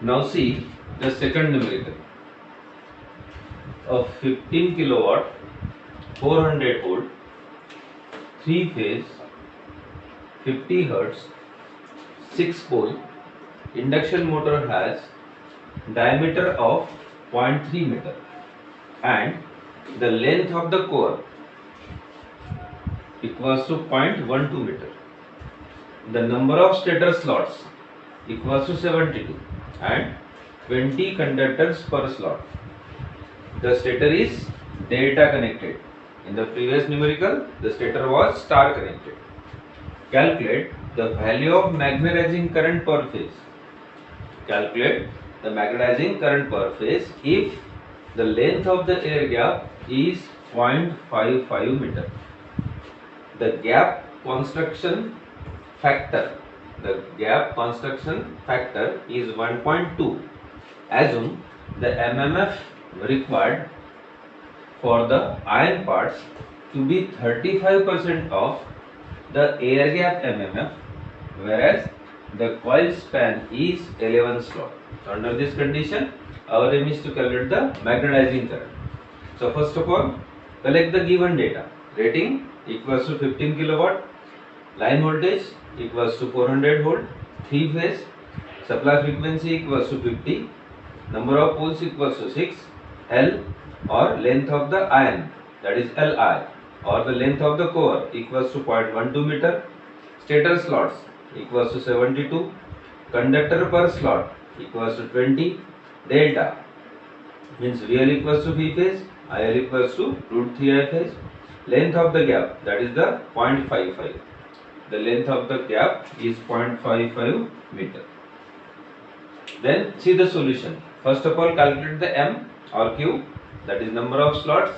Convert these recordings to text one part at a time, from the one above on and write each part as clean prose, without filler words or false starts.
Now see the second numerical of 15 kilowatt, 400 volt, 3 phase, 50 hertz, 6 pole induction motor has diameter of 0.3 meter and the length of the core equals to 0.12 meter. The number of stator slots equals to 72 and 20 conductors per slot. The stator is delta connected. In the previous numerical, the stator was star connected. Calculate the value of magnetizing current per phase. Calculate the magnetizing current per phase if the length of the air gap is 0.55 meter. The gap construction factor is 1.2. Assume the MMF required for the iron parts to be 35% of the air gap MMF, whereas the coil span is 11 slot. So under this condition, our aim is to calculate the magnetizing current. So first of all, collect the given data. Rating equals to 15 kilowatt, line voltage equals to 400 volt, 3 phase, supply frequency equals to 50, number of poles equals to 6, L or length of the iron, that is Li, or the length of the core equals to 0.12 meter, stator slots equals to 72, conductor per slot equals to 20, delta means VL equals to V phase, IL equals to root 3 I phase, length of the gap, that is the 0.55. The length of the gap is 0.55 meter. Then see the solution. First of all, calculate the M or Q, that is number of slots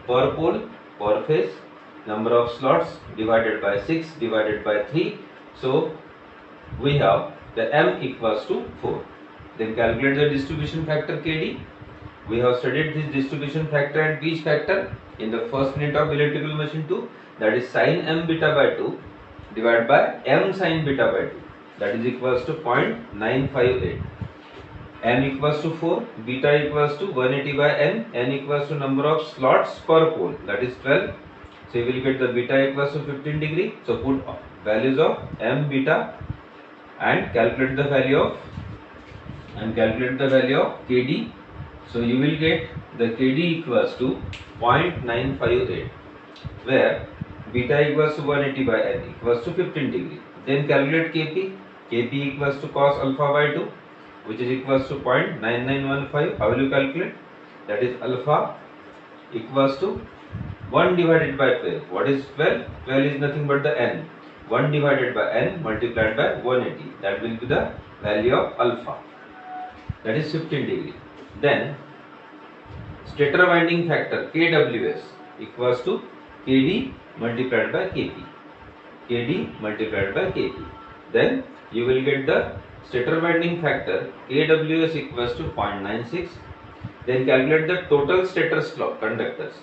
per pole per phase, number of slots divided by 6 divided by 3. So we have the M equals to 4. Then calculate the distribution factor KD. We have studied this distribution factor and pitch factor in the first unit of electrical machine 2, that is sin M beta by 2 divided by M sin beta by 2, that is equals to 0.958. M equals to 4, beta equals to 180 by N equals to number of slots per pole, that is 12. So you will get the beta equals to 15 degree. So put values of M beta and calculate the value of KD. So you will get the KD equals to 0.958, where beta equals to 180 by N equals to 15 degree. Then calculate Kp. Kp equals to cos alpha by 2, which is equals to 0.9915. How will you calculate? That is alpha equals to 1 divided by 12. What is 12? 12 is nothing but the N. 1 divided by N multiplied by 180. That will be the value of alpha. That is 15 degree. Then stator winding factor KWS equals to KD multiplied by KP. KD multiplied by KP. Then you will get the stator winding factor KWS equals to 0.96. Then calculate the total stator slot conductors.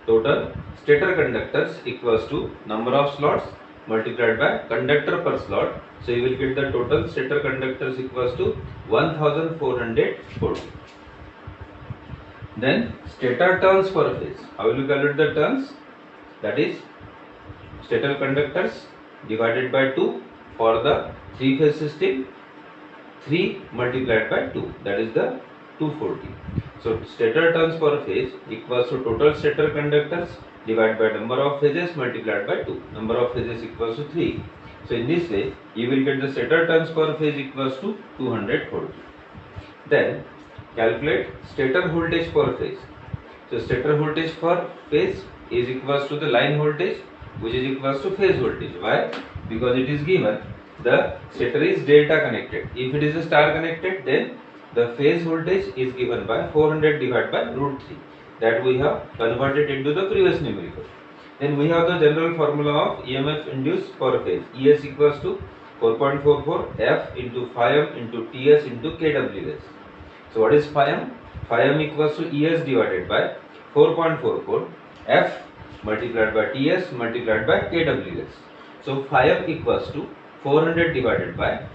Total stator conductors equals to number of slots multiplied by conductor per slot. So you will get the total stator conductors equals to 1440. Then stator turns per phase. How will you calculate the turns? That is stator conductors divided by 2 for the 3 phase system, 3 multiplied by 2, that is the 240. So stator turns per phase equals to total stator conductors divided by number of phases multiplied by 2. Number of phases equals to 3. So in this way you will get the stator turns per phase equals to 240. Then calculate stator voltage per phase. So stator voltage per phase is equals to the line voltage, which is equals to phase voltage. Why? Because it is given the stator is delta connected. If it is a star connected, then the phase voltage is given by 400 divided by root 3, that we have converted into the previous numerical. Then we have the general formula of EMF induced per phase. ES equals to 4.44 F into phi m into TS into KWS. So what is phi m? Phi m equals to ES divided by 4.44 F multiplied by TS multiplied by KWS. So phi m equals to 400 divided by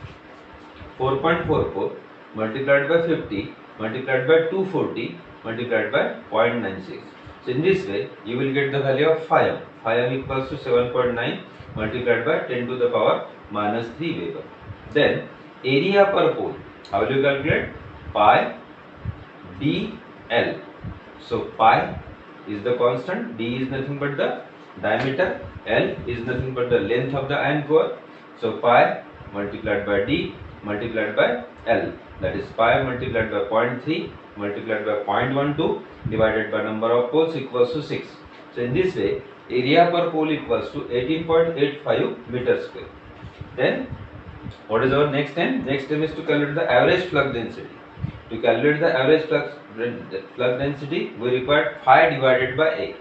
4.44 multiplied by 50 multiplied by 240 multiplied by 0.96. So in this way you will get the value of phi m. Phi m equals to 7.9 multiplied by 10 to the power minus 3 Weber. Then area per pole, how will you calculate? Pi dl. So pi is the constant, d is nothing but the diameter, l is nothing but the length of the iron core. So pi multiplied by d multiplied by l, that is pi multiplied by 0.3 multiplied by 0.12 divided by number of poles equals to 6. So in this way area per pole equals to 18.85 meter square. Then what is our next time? Next time is to calculate the average flux density. To calculate the average flux density, we require phi divided by A.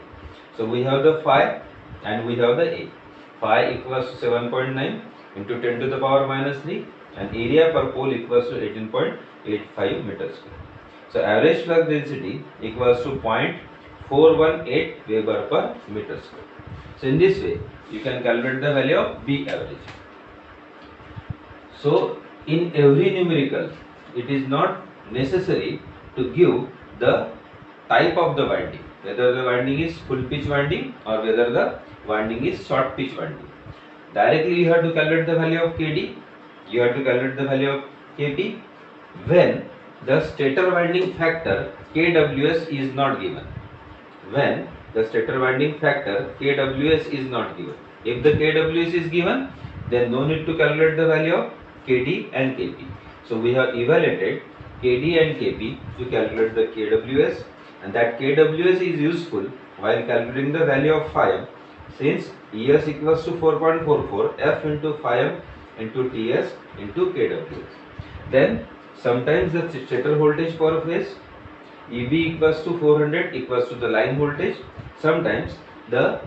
So we have the phi and we have the A. Phi equals to 7.9 into 10 to the power minus 3 and area per pole equals to 18.85 meters square. So average flux density equals to 0.418 Weber per meter square. So in this way you can calculate the value of B average. So in every numerical it is not necessary to give the type of the winding, whether the winding is full pitch winding or whether the winding is short pitch winding. Directly you have to calculate the value of Kd, you have to calculate the value of Kp when the stator winding factor kWs is not given. When the stator winding factor kWs is not given. If the kWs is given, then no need to calculate the value of Kd and Kp. So we have evaluated Kd and Kp to calculate the kWs, and that kWs is useful while calculating the value of phi m, since Es equals to 4.44 F into phi m into Ts into kWs. Then sometimes the stator voltage per phase Eb equals to 400 equals to the line voltage. Sometimes the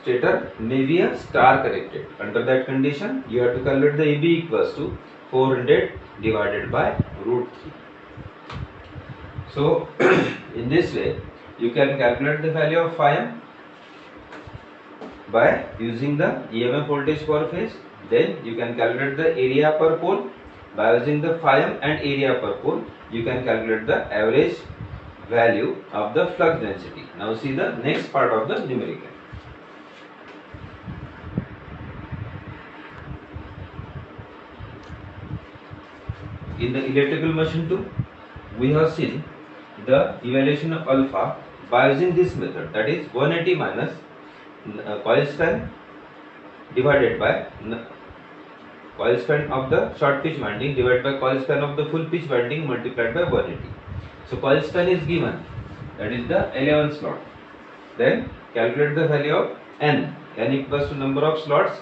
stator may be a star connected. Under that condition you have to calculate the Eb equals to 400 divided by root 3. So in this way you can calculate the value of phi m by using the EMF voltage per phase. Then you can calculate the area per pole. By using the phi m and area per pole you can calculate the average value of the flux density. Now see the next part of the numerical. In the electrical machine too, we have seen the evaluation of alpha by using this method, that is 180 minus coil span divided by coil span of the short pitch winding divided by coil span of the full pitch winding multiplied by 180. So coil span is given, that is the 11 slot. Then calculate the value of n. N equals to number of slots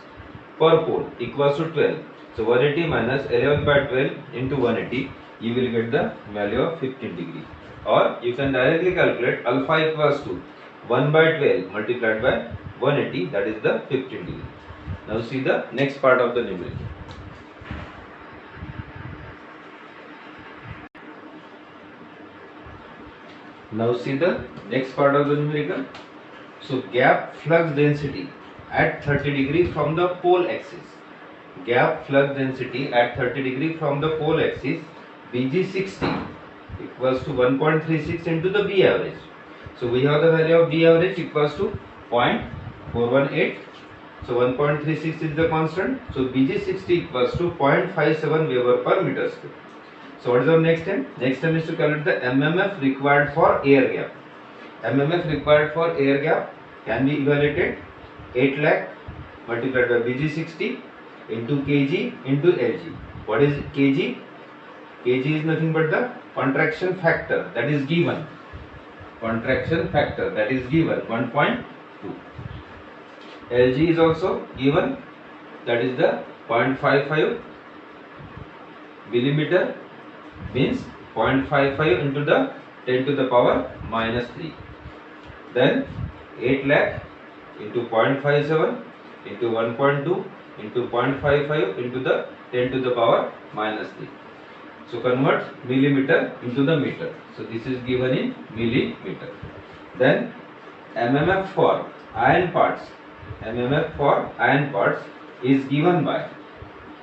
per pole equals to 12. So 180 minus 11 by 12 into 180, you will get the value of 15 degree. Or you can directly calculate alpha equals to 1 by 12 multiplied by 180, that is the 15 degree. Now see the next part of the numerical. Now see the next part of the numerical. So gap flux density at 30 degree from the pole axis. Gap flux density at 30 degree from the pole axis Bg60 equals to 1.36 into the B average. So we have the value of B average equals to 0.418. So 1.36 is the constant. So Bg60 equals to 0.57 Weber per meter square. So what is our next step? Next step is to calculate the MMF required for air gap. MMF required for air gap can be evaluated 8 lakh multiplied by Bg60 into kg into Lg. What is kg? Kg is nothing but the contraction factor that is given. Contraction factor that is given 1.2. Lg is also given, that is the 0.55 millimeter, means 0.55 into the 10 to the power minus 3. Then 8 lakh into 0.57 into 1.2 into 0.55 into the 10 to the power minus 3. So convert millimeter into the meter. So this is given in millimeter. Then MMF for iron parts. MMF for iron parts is given by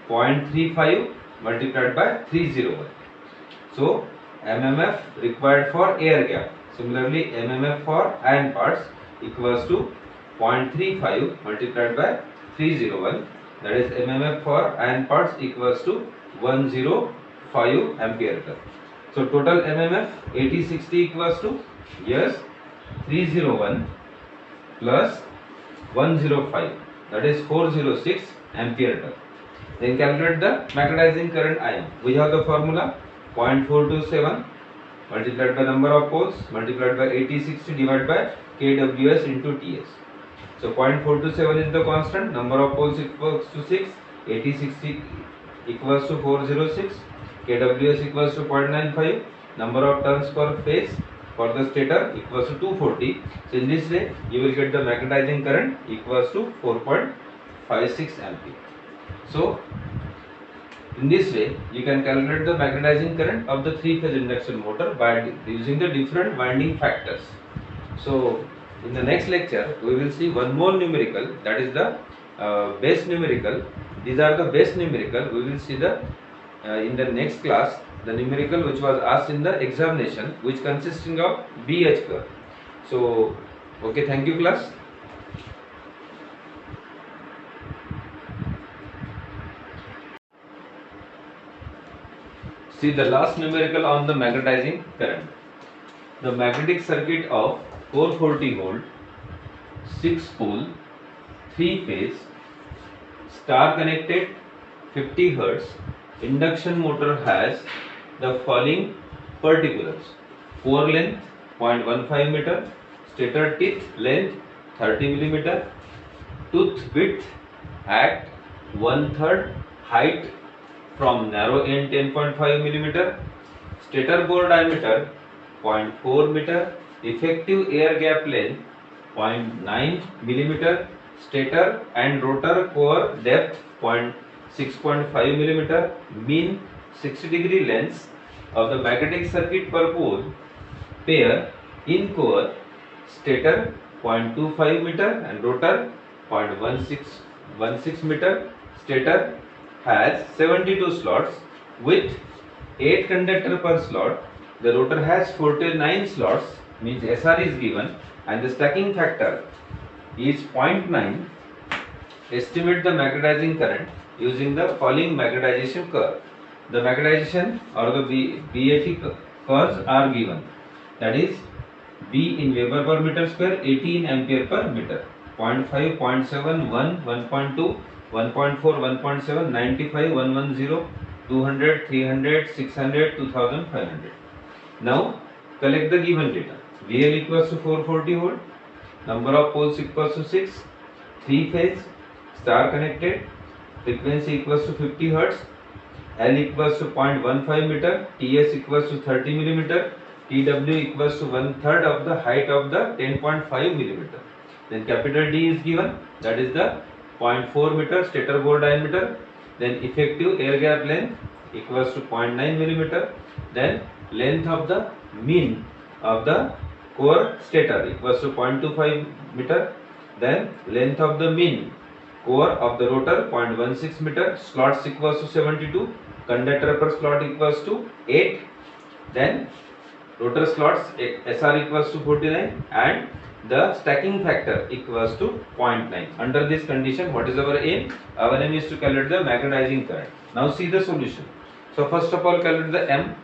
0.35 multiplied by 301. So MMF required for air gap. Similarly, MMF for iron parts equals to 0.35 multiplied by 301. That is MMF for iron parts equals to 105 ampere turn. So total MMF 8060 equals to, yes, 301 plus 105, that is 406 ampere turn. Then calculate the magnetizing current IM. We have the formula 0.427 multiplied by number of poles multiplied by 8060 divided by kWs into Ts. So 0.427 is the constant, number of poles equals to 6, 8060 equals to 406, kWs equals to 0.95, number of turns per phase for the stator equals to 240. So in this way you will get the magnetizing current equals to 4.56 ampere. So in this way you can calculate the magnetizing current of the 3-phase induction motor by using the different winding factors. So in the next lecture we will see one more numerical, that is the base numerical. These are the base numerical. We will see the in the next class the numerical which was asked in the examination, which consisting of BH curve. So okay, thank you class. See the last numerical on the magnetizing current. The magnetic circuit of 440 volt, 6 pole, 3 phase, star connected 50 Hz induction motor has the following particulars: core length 0.15 meter, stator teeth length 30 mm, tooth width at 1/3 height from narrow end 10.5 mm, stator bore diameter 0.4 meter, effective air gap length 0.9 mm, stator and rotor core depth 6.5 mm, mean 60-degree lengths of the magnetic circuit per pole pair in core, stator 0.25 meter and rotor 0.16 meter. Stator has 72 slots with 8 conductor per slot. The rotor has 49 slots, means SR is given, and the stacking factor is 0.9. Estimate the magnetizing current using the following magnetization curve. The magnetization or the BAT curves are given, that is B in Weber per meter square, 80 in ampere per meter, 0.5, 0.7, 1, 1.2, 1.4, 1.7, 95, 110, 200, 300, 600, 2500. Now collect the given data. VL equals to 440 volt, number of poles equals to 6, 3 phase, star connected, frequency equals to 50 Hz, L equals to 0.15 meter, TS equals to 30 mm, TW equals to 1/3 of the height of the 10.5 mm. Then capital D is given, that is the 0.4 meter stator bore diameter. Then effective air gap length equals to 0.9 mm. Then length of the mean of the core stator equals to 0.25 meter. Then length of the mean core of the rotor 0.16 meter. Slots equals to 72. Conductor per slot equals to 8. Then rotor slots SR equals to 49 and the stacking factor equals to 0.9. Under this condition, what is our aim? Our aim is to calculate the magnetizing current. Now see the solution. So first of all calculate the M,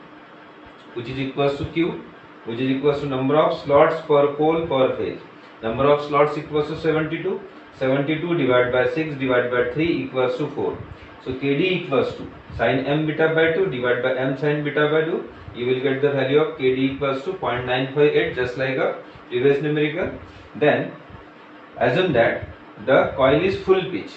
which is equals to Q, which is equals to number of slots per pole per phase. Number of slots equals to 72. 72 divided by 6 divided by 3 equals to 4. So KD equals to sin m beta by 2 divided by m sin beta by 2. You will get the value of KD equals to 0.958, just like a previous numerical. Then assume that the coil is full pitch.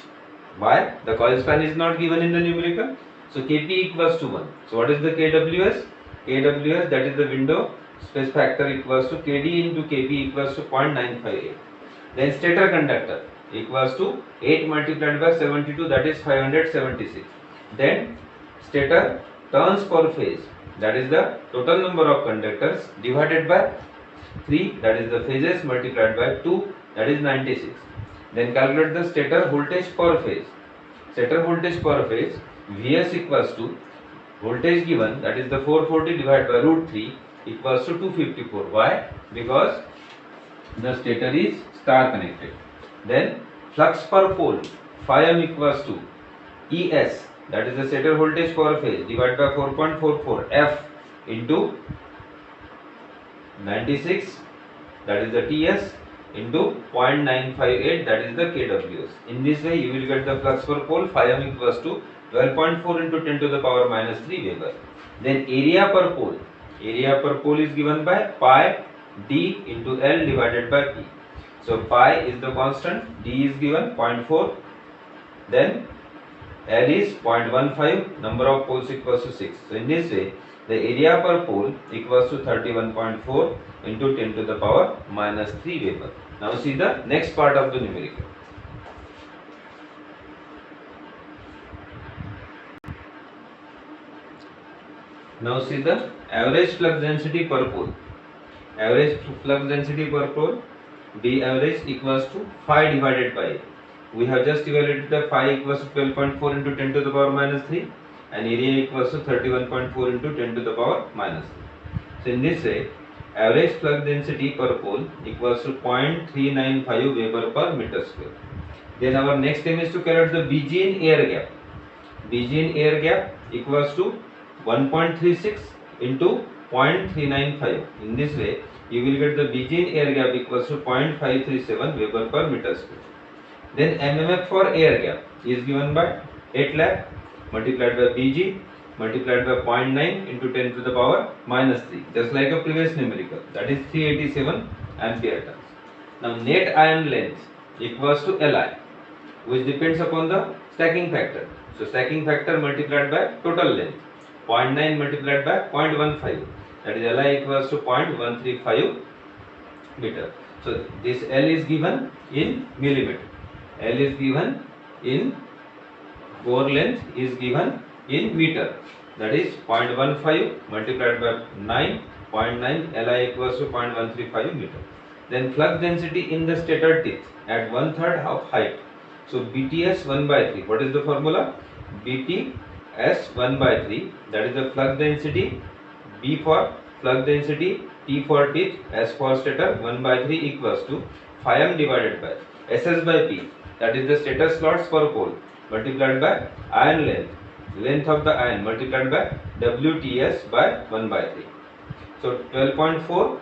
Why? The coil span is not given in the numerical. So Kp equals to 1. So what is the KWS? KWS, that is the window space factor, equals to KD into Kp equals to 0.958. Then stator conductor equals to 8 multiplied by 72, that is 576. Then stator turns per phase, that is the total number of conductors divided by 3, that is the phases, multiplied by 2, that is 96. Then calculate the stator voltage per phase. Stator voltage per phase, Vs equals to voltage given, that is the 440 divided by root 3 equals to 254. Why? Because the stator is star connected. Then flux per pole phi m equals to ES, that is the stator voltage per phase, divided by 4.44 F into 96, that is the TS, into 0.958, that is the kWs. In this way you will get the flux per pole phi m equals to 12.4 into 10 to the power minus 3 Weber. Then area per pole is given by pi d into L divided by P. So pi is the constant, d is given 0.4, then L is 0.15, number of poles equals to 6. So in this way the area per pole equals to 31.4 into 10 to the power minus 3 Weber. Now see the next part of the numerical. Now see the average flux density per pole. Average flux density per pole, B average equals to phi divided by A. We have just evaluated the phi equals to 12.4 into 10 to the power minus 3 and area equals to 31.4 into 10 to the power minus 3. So in this way, average flux density per pole equals to 0.395 Weber per meter square. Then our next aim is to calculate the BG in air gap. BG in air gap equals to 1.36 into 0.395. In this way, you will get the BG in air gap equals to 0.537 Weber per meter square. Then MMF for air gap is given by 8 lakh multiplied by BG multiplied by 0.9 into 10 to the power minus 3, just like a previous numerical, that is 387 ampere turns. Now net ion length equals to Li, which depends upon the stacking factor. So stacking factor multiplied by total length, 0.9 multiplied by 0.15, that is Li equals to 0.135 meter. So this L is given in millimeter. L is given in core length is given in meter, that is 0.15 multiplied by 9.9, Li equals to 0.135 meter. Then flux density in the stator teeth at 1/3 of height. So BTS 1 by 3. What is the formula? BTS 1 by 3, that is the flux density. B for flux density, T for teeth, S for stator, 1 by 3 equals to phi m divided by SS by P, that is the stator slots per pole, multiplied by ion length of the ion multiplied by WTS by 1 by 3. So 12.4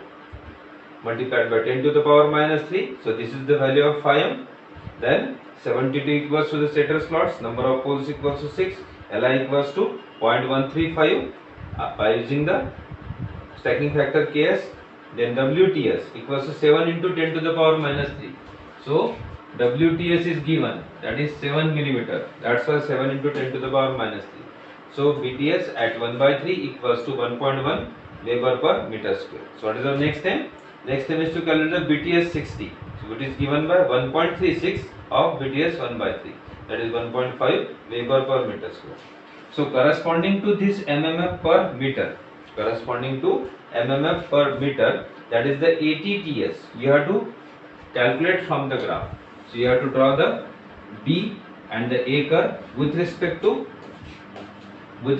multiplied by 10 to the power minus 3. So this is the value of phi m. Then 72 equals to the stator slots, number of poles equals to 6, Li equals to 0.135 by using the stacking factor Ks. Then WTS equals to 7 into 10 to the power minus 3. So WTS is given, that is 7 millimeter, that's why 7 into 10 to the power minus 3. So BTS at 1 by 3 equals to 1.1 Weber per meter square. So what is our next thing? Next thing is to calculate the BTS 60. So it is given by 1.36 of BTS 1 by 3, that is 1.5 Weber per meter square. So corresponding to this MMF per meter, that is the ATTS, you have to calculate from the graph. So you have to draw the B and the A curve with respect to the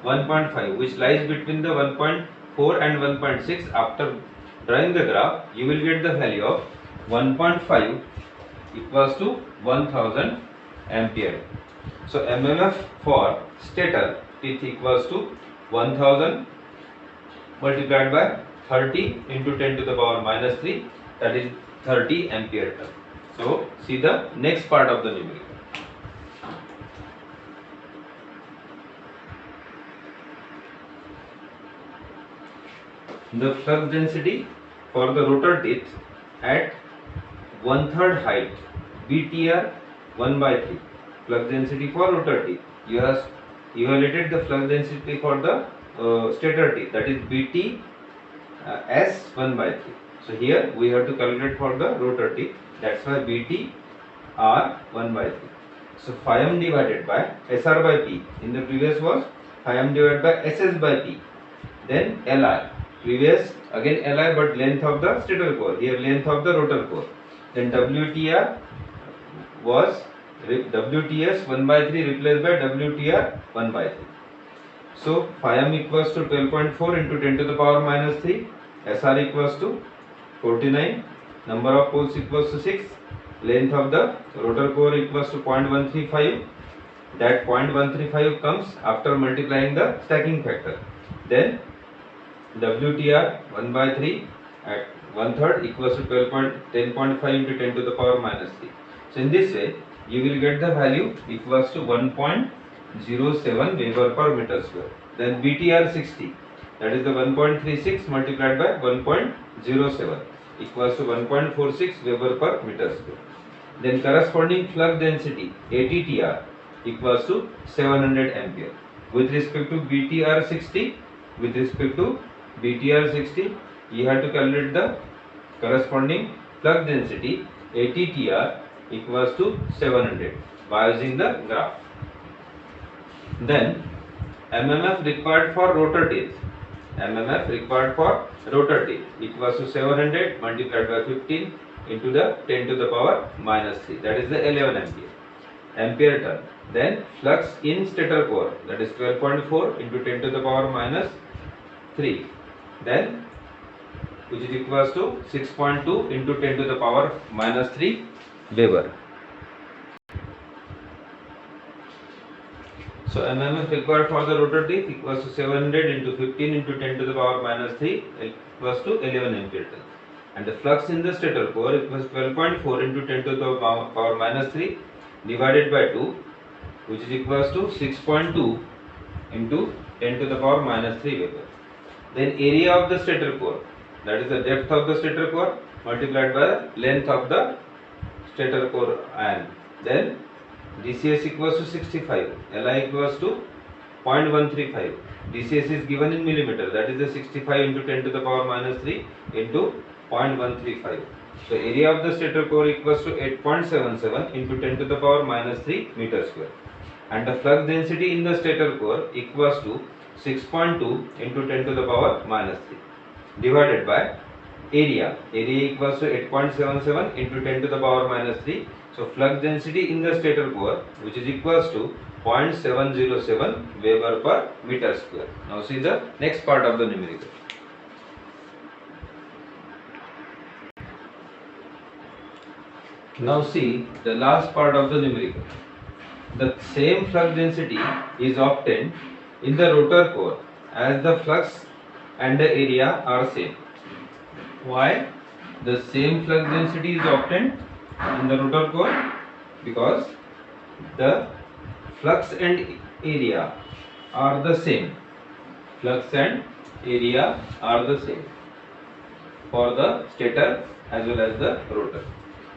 1.5, which lies between the 1.4 and 1.6. After drawing the graph, you will get the value of 1.5 equals to 1000 ampere. So MMF for stator teeth equals to 1000 multiplied by 30 into 10 to the power minus 3, that is 30 ampere turn. So see the next part of the numerical. The flux density for the rotor teeth at 1/3 height, BTR 1 by 3. Flux density for rotor teeth. You have evaluated the flux density for the stator teeth, that is BT S 1 by 3. So here we have to calculate for the rotor teeth, that's why BT R 1 by 3. So phi m divided by SR by P. In the previous was phi m divided by SS by P. Then Li. Previous again Li, but length of the stator core. Here length of the rotor core. Then WTR was WTS 1 by 3 replaced by WTR 1 by 3. So phi m equals to 12.4 into 10 to the power minus 3. SR equals to 49. Number of poles equals to 6. Length of the rotor core equals to 0.135. That 0.135 comes after multiplying the stacking factor. Then WTR 1 by 3 at 1/3 equals to 10.5 into 10 to the power minus 3. So in this way you will get the value equals to 1.07 Weber per meter square. Then BTR 60, that is the 1.36 multiplied by 1.07 equals to 1.46 Weber per meter square. Then corresponding flux density ATTR equals to 700 ampere. With respect to BTR 60, you have to calculate the corresponding flux density ATTR equals to 700 by using the graph. Then MMF required for rotor teeth. Equals to 700 multiplied by 15 into the 10 to the power minus 3. That is the 11 ampere turn. Then flux in stator core, that is 12.4 into 10 to the power minus 3. Then which is equals to 6.2 into 10 to the power minus 3 Weber. So MMF required for the rotor teeth equals to 700 into 15 into 10 to the power minus 3 equals to 11 ampere turn. And the flux in the stator core equals 12.4 into 10 to the power minus 3 divided by 2, which is equals to 6.2 into 10 to the power minus 3 Weber. Then area of the stator core, that is the depth of the stator core multiplied by the length of the stator core iron. Then DCS equals to 65, Li equals to 0.135. DCS is given in millimeter, that is the 65 into 10 to the power minus 3 into 0.135. So area of the stator core equals to 8.77 into 10 to the power minus 3 meter square. And the flux density in the stator core equals to 6.2 into 10 to the power minus 3 divided by area. Area equals to 8.77 into 10 to the power minus 3. So flux density in the stator core, which is equals to 0.707 Weber per meter square. Now see the next part of the numerical. Now see the last part of the numerical. The same flux density is obtained in the rotor core as the flux and the area are same. Why the same flux density is obtained in the rotor core? Because the flux and area are the same. Flux and area are the same for the stator as well as the rotor.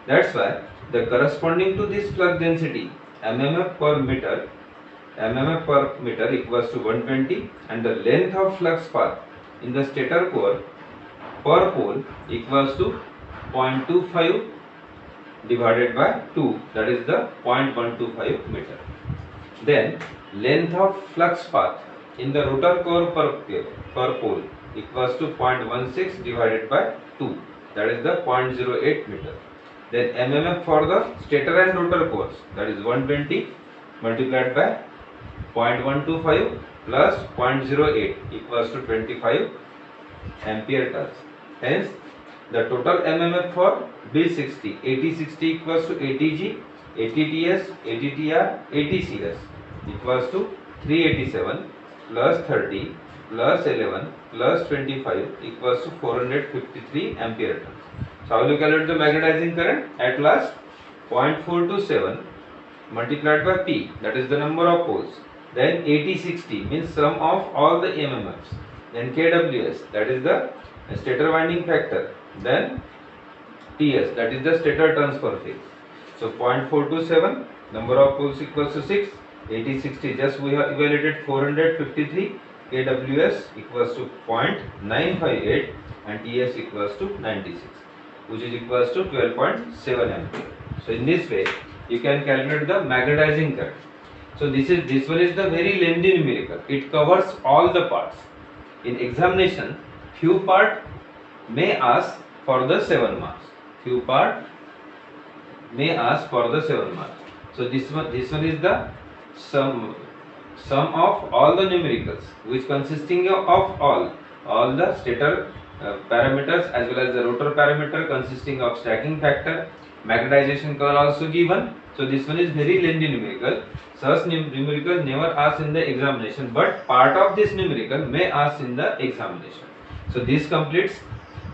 That's why the corresponding to this flux density MMF per meter equals to 120, and the length of flux path in the stator core per pole equals to 0.25 divided by 2, that is the 0.125 meter. Then length of flux path in the rotor core per pole equals to 0.16 divided by 2, that is the 0.08 meter. Then MMF for the stator and rotor cores, that is 120 multiplied by 0.125 plus 0.08 equals to 25 ampere turns. Hence the total MMF for B60, 8060 equals to ATG, ATTS, ATTR, ATCS equals to 387 plus 30 plus 11 plus 25 equals to 453 ampere turns. So how will you calculate the magnetizing current? At last 0.427 multiplied by P, that is the number of poles. Then 8060 means sum of all the MMFs. Then kWs, that is the stator winding factor. Then TS, that is the stator turns per phase. So 0.427, number of poles equals to 6. 8060, just we have evaluated 453. kWs equals to 0.958 and TS equals to 96, which is equals to 12.7 ampere. So in this way you can calculate the magnetizing current. So this one is the very lengthy numerical. It covers all the parts. In examination, few part may ask for the 7 marks. Few part may ask for the 7 marks. So this one is the sum of all the numericals, which consisting of all the stator parameters as well as the rotor parameter consisting of stacking factor, magnetization curve also given. So this one is very lengthy numerical. Such numerical never asked in the examination, but part of this numerical may ask in the examination. So this completes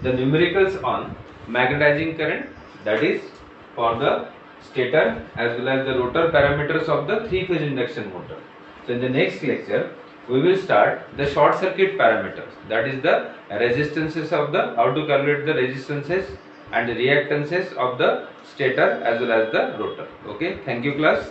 the numericals on magnetizing current, that is for the stator as well as the rotor parameters of the three-phase induction motor. So in the next lecture we will start the short circuit parameters, that is the resistances of the, how to calculate the resistances and the reactances of the stator as well as the rotor. Okay, thank you class.